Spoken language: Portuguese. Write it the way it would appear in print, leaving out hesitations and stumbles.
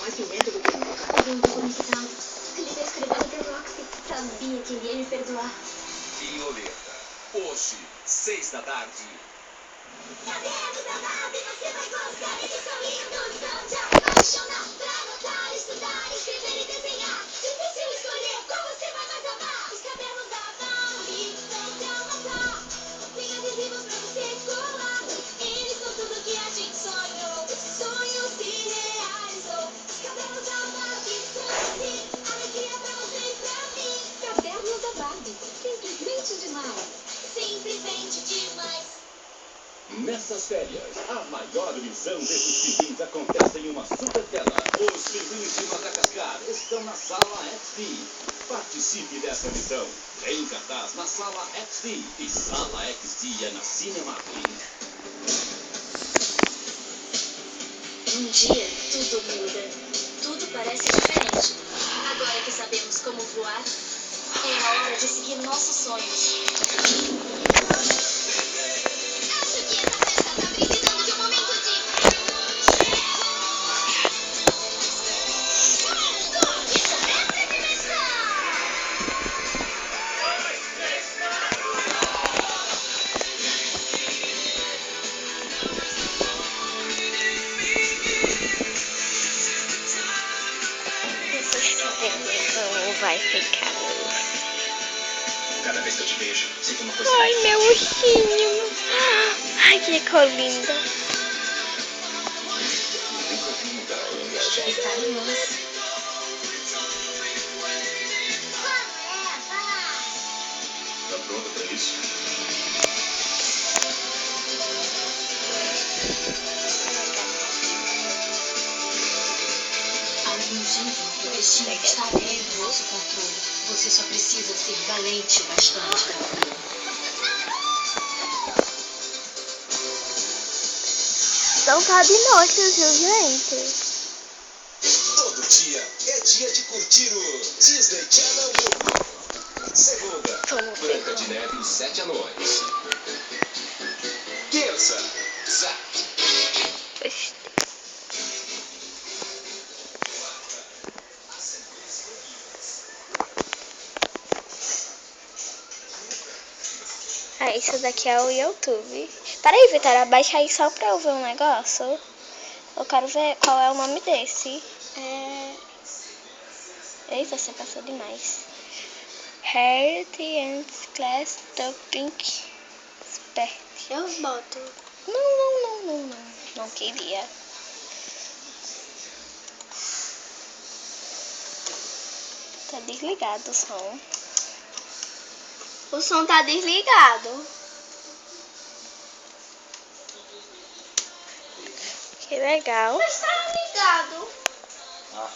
mais ciumento do que nunca. Lindo, bonitão. Ele tá escrevendo pro Roxy. Sabia que ele ia me perdoar. Violeta, hoje, 6 da tarde. Cadernos da Barbie, você vai gostar. Eles são lindos, são de apaixonar. Pra anotar, estudar, escrever e desenhar. Difícil escolher qual você vai mais amar. Os cadernos da Barbie são de amassar. Tem adesivos pra você colar. Eles são tudo que a gente sonhou. Esse sonho se realizou. Os cadernos da Barbie são assim. Alegria pra você e pra mim. Cadernos da Barbie, simplesmente demais. Simplesmente demais. Nessas férias, a maior missão desses pinguins acontece em uma super tela. Os pinguins de Madagascar estão na Sala XD. Participe dessa missão. Em cartaz na Sala XD. E Sala XD é na Cinemark. Um dia, tudo muda. Tudo parece diferente. Agora que sabemos como voar, é a hora de seguir nossos sonhos. Acho que essa festa tá precisando de um momento de... Que começa a diversão! Como vai ficar? Cada vez que eu te vejo, sinto uma coisa. Ai, meu ursinho. Ai, que cor linda. Está em nós. Tá pronta pra isso? Algum dia, o destino está além do nosso controle. Você só precisa ser valente bastante para ver. São Fabinosos, viu, gente? Todo dia é dia de curtir o Disney Channel Movie. Segunda, Vamos ver. Branca de Neve e os 7 Anões. Terça, Zack. Ah, isso daqui é o YouTube. Peraí, Vitória, abaixa aí só pra eu ver um negócio. Eu quero ver qual é o nome desse. Eita, você passou demais. Heart and Class Topping Expert. Eu boto. Não queria. Tá desligado o som. O som tá desligado. Que legal. Mas tá ligado. Ah,